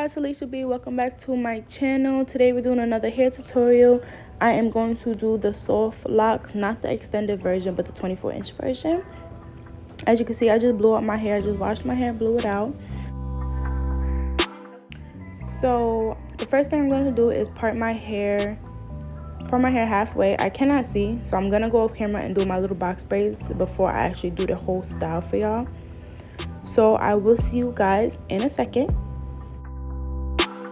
guys, Alisha B. Welcome back to my channel. Today we're doing another hair tutorial. I am going to do the soft locks, not the extended version, but the 24-inch version. As you can see, I just blew out my hair. I just washed my hair, blew it out. So the first thing I'm going to do is part my hair halfway. I cannot see, so I'm gonna go off camera and do my little box braids before I actually do the whole style for y'all. So I will see you guys in a second.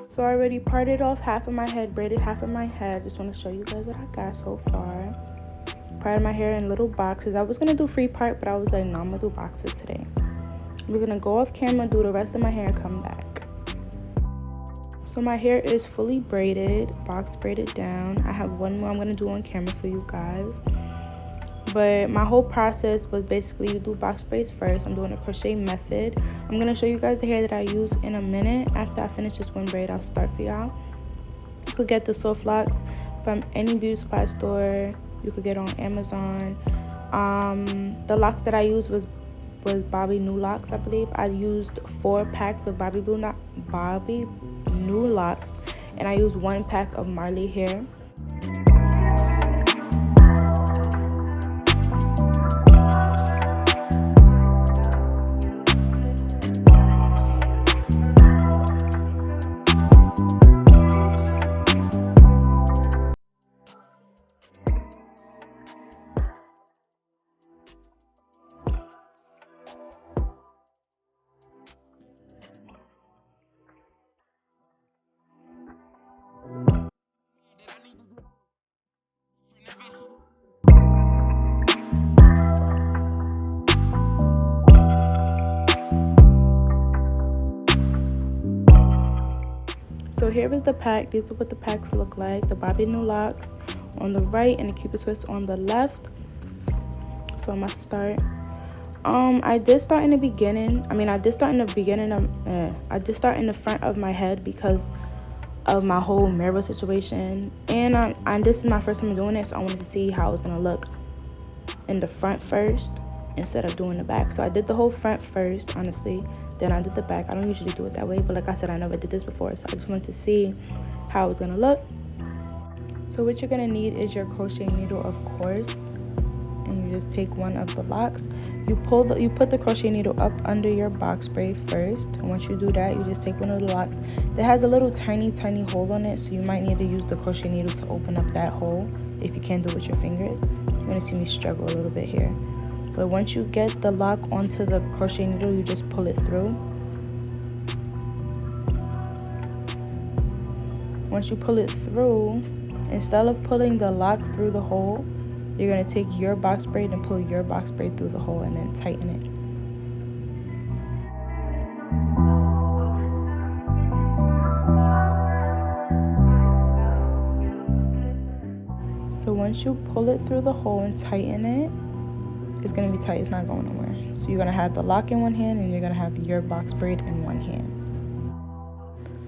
So I already parted off half of my head, braided half of my head. Just want to show you guys what I got so far. Parted my hair in little boxes. I was going to do free part, but I was like, no, I'm going to do boxes today. We're going to go off camera, do the rest of my hair, and come back. So my hair is fully braided, box braided down. I have one more I'm going to do on camera for you guys. But my whole process was basically you do box braids first. I'm doing a crochet method. I'm going to show you guys the hair that I use in a minute. After I finish this one braid, I'll start for y'all. You could get the soft locks from any beauty supply store. You could get on Amazon. The locks that I used was BOBBI New Locks, I believe. I used 4 packs of BOBBI New Locks, and I used 1 pack of Marley hair. So here is the pack. These are what the packs look like. The BOBBI New Locks on the right and the Cupid Twist on the left. So I'm about to start. I did start in the beginning. I did start in the front of my head because of my whole mirror situation. And this is my first time doing it, so I wanted to see how it's gonna look in the front first instead of doing the back. So I did the whole front first, honestly. Then I did the back. I don't usually do it that way, but like I said, I never did this before, so I just wanted to see how it's gonna look. So what you're gonna need is your crochet needle, of course, and you just take one of the locks. You put the crochet needle up under your box braid first, and once you do that, you just take one of the locks that has a little tiny hole on it, so you might need to use the crochet needle to open up that hole if you can't do it with your fingers. You're gonna see me struggle a little bit here. But once you get the lock onto the crochet needle, you just pull it through. Once you pull it through, instead of pulling the lock through the hole, you're going to take your box braid and pull your box braid through the hole and then tighten it. So once you pull it through the hole and tighten it, it's going to be tight. It's not going nowhere. So you're going to have the lock in one hand and you're going to have your box braid in one hand.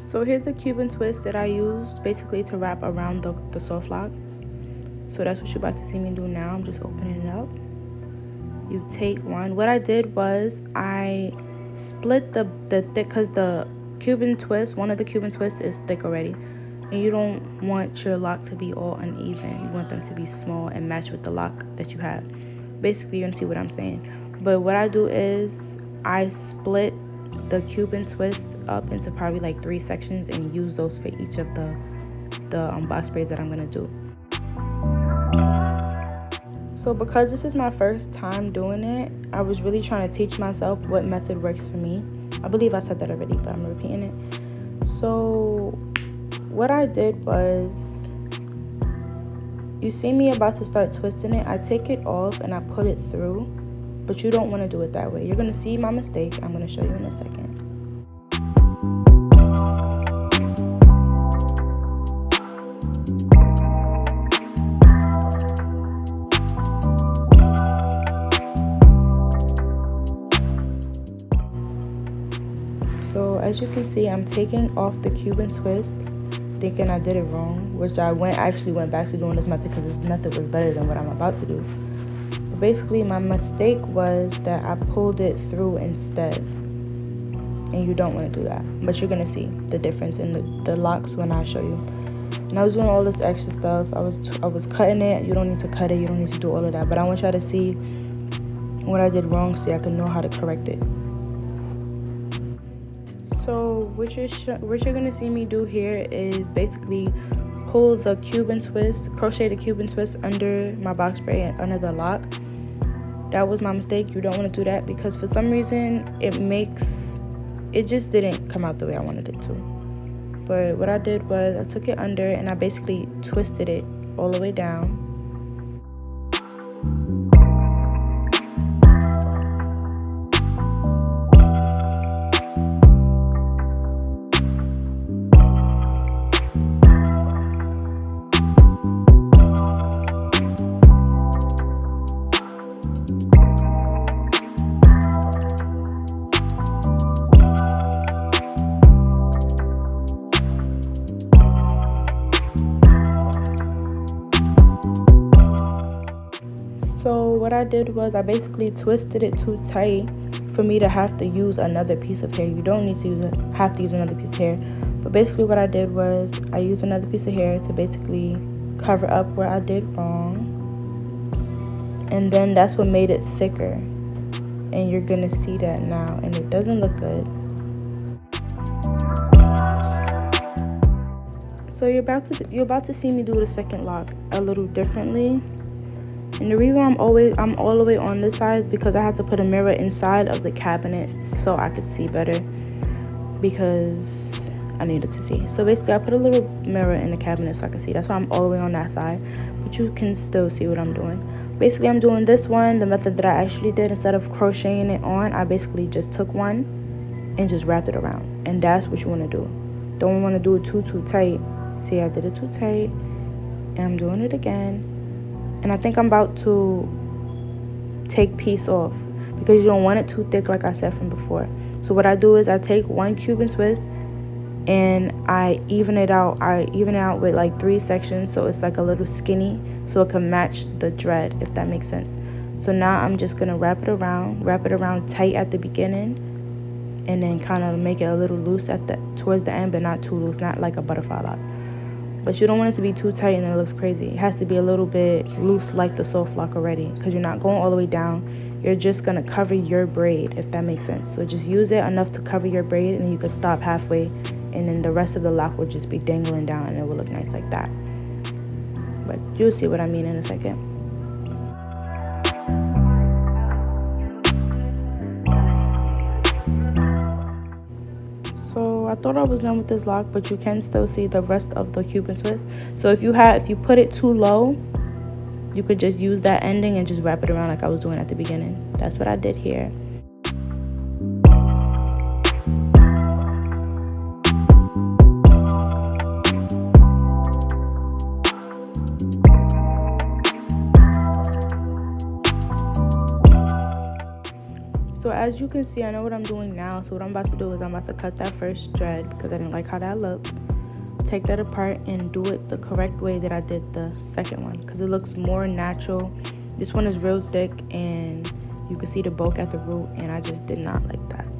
So here's the Cuban twist that I used basically to wrap around the soft lock. So that's what you're about to see me do now. I'm just opening it up. You take one. What I did was I split the thick, because the Cuban twist, one of the Cuban twists is thick already. And you don't want your lock to be all uneven. You want them to be small and match with the lock that you have. Basically, you're gonna see what I'm saying. But what I do is I split the Cuban twist up into probably like 3 sections and use those for each of the box braids that I'm gonna do. So because this is my first time doing it, I was really trying to teach myself what method works for me. I believe I said that already, but I'm repeating it. So what I did was, you see me about to start twisting it, I take it off and I put it through, but you don't want to do it that way. You're going to see my mistake. I'm going to show you in a second. So as you can see, I'm taking off the Cuban twist, thinking I did it wrong, which I actually went back to doing this method because this method was better than what I'm about to do. But basically my mistake was that I pulled it through instead. and you don't want to do that. But you're gonna see the difference in the locks when I show you. And I was doing all this extra stuff. I was cutting it. You don't need to cut it. You don't need to do all of that. But I want y'all to see what I did wrong so I can know how to correct it. So what you're gonna see me do here is basically pull the Cuban twist, crochet the Cuban twist under my box spray and under the lock. That was my mistake. You don't want to do that because for some reason it just didn't come out the way I wanted it to. But what I did was I took it under and I basically twisted it all the way down. So what I did was I basically twisted it too tight for me to have to use another piece of hair. You don't need to have to use another piece of hair. But basically what I did was I used another piece of hair to basically cover up where I did wrong. And then that's what made it thicker. And you're gonna see that now. And it doesn't look good. So you're about to see me do the second lock a little differently. And the reason I'm all the way on this side is because I had to put a mirror inside of the cabinet so I could see better, because I needed to see. So basically I put a little mirror in the cabinet so I could see. That's why I'm all the way on that side, but you can still see what I'm doing. Basically I'm doing this one, the method that I actually did. Instead of crocheting it on, I basically just took one and just wrapped it around. And that's what you want to do. Don't want to do it too tight. See, I did it too tight and I'm doing it again. And I think I'm about to take piece off because you don't want it too thick like I said from before. So what I do is I take one Cuban twist and I even it out. I even it out with like 3 sections so it's like a little skinny so it can match the dread, if that makes sense. So now I'm just going to wrap it around tight at the beginning and then kind of make it a little loose towards the end, but not too loose, not like a butterfly lock. But you don't want it to be too tight and then it looks crazy. It has to be a little bit loose like the soft lock already, because you're not going all the way down. You're just going to cover your braid, if that makes sense. So just use it enough to cover your braid and you can stop halfway, and then the rest of the lock will just be dangling down and it will look nice like that. But you'll see what I mean in a second. So I thought I was done with this lock, but you can still see the rest of the Cuban twist. So if you put it too low, you could just use that ending and just wrap it around like I was doing at the beginning. That's what I did here. So as you can see, I know what I'm doing now. So what I'm about to do is I'm about to cut that first thread because I didn't like how that looked. Take that apart and do it the correct way that I did the second one, because it looks more natural. This one is real thick and you can see the bulk at the root, and I just did not like that.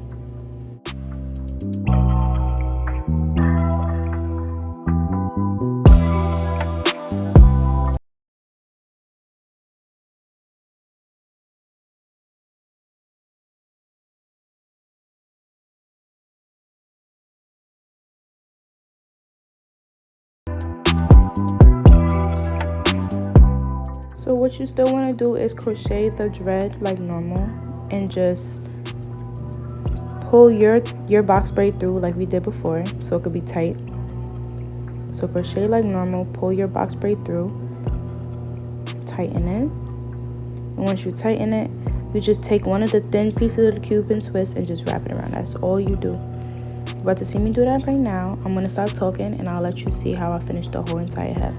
So what you still want to do is crochet the dread like normal and just pull your box braid through like we did before so it could be tight. So crochet like normal, pull your box braid through, tighten it, and once you tighten it, you just take one of the thin pieces of the Cuban twist and just wrap it around. That's all you do. You're about to see me do that right now. I'm going to stop talking and I'll let you see how I finish the whole entire head.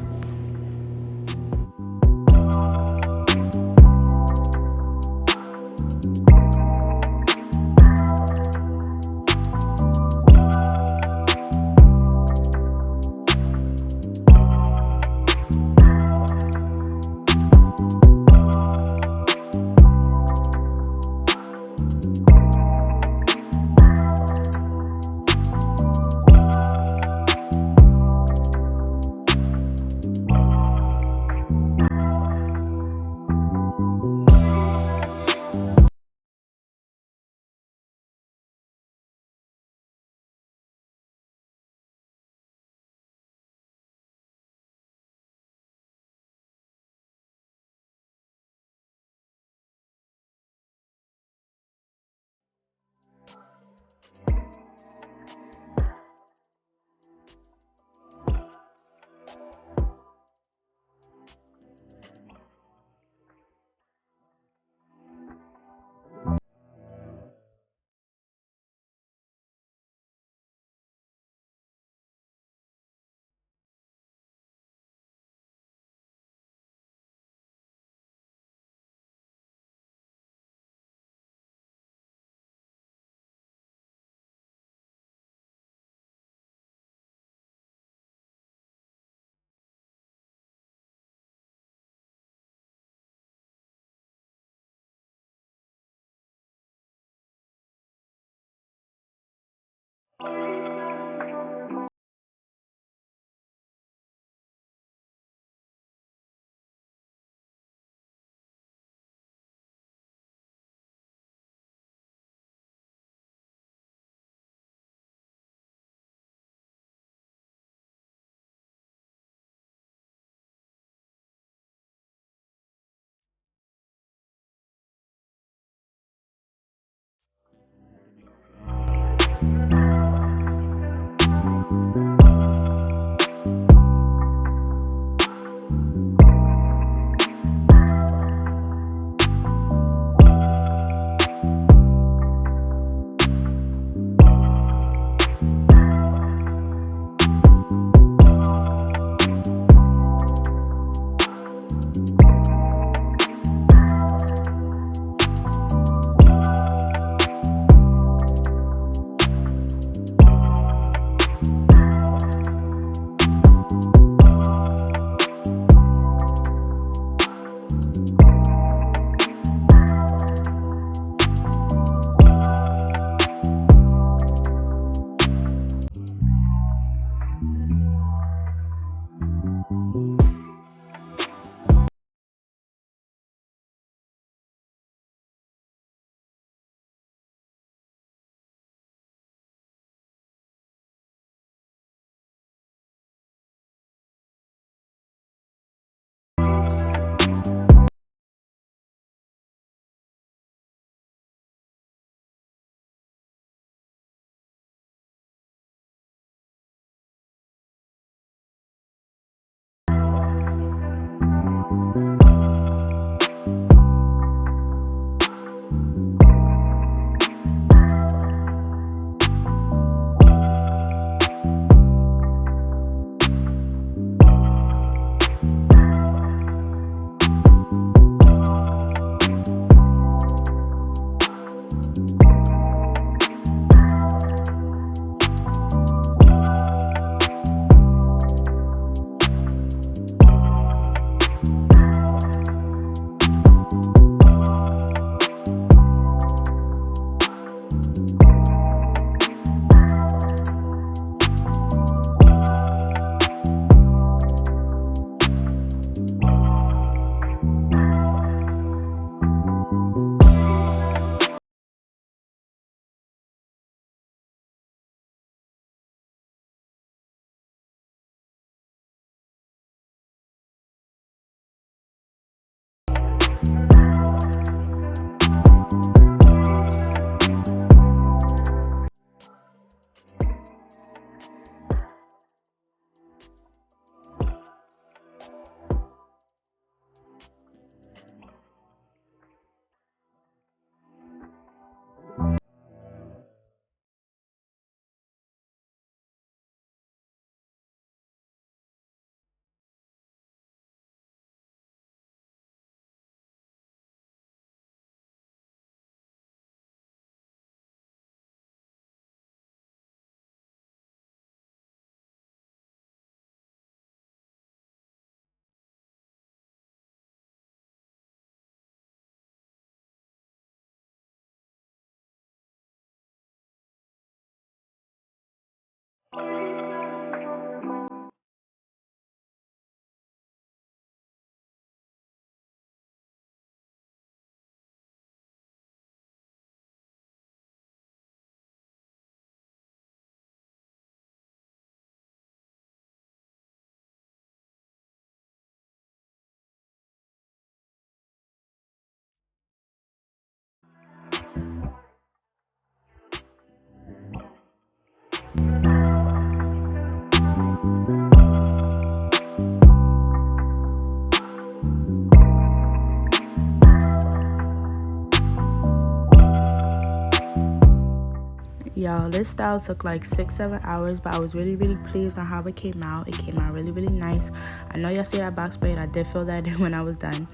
Y'all, this style took like 6-7 hours, but I was really pleased on how it came out. It came out really nice. I know y'all see that box braid. I did feel that when I was done.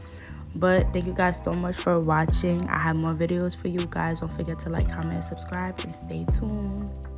But thank you guys so much for watching. I have more videos for you guys. Don't forget to like, comment, subscribe, and stay tuned.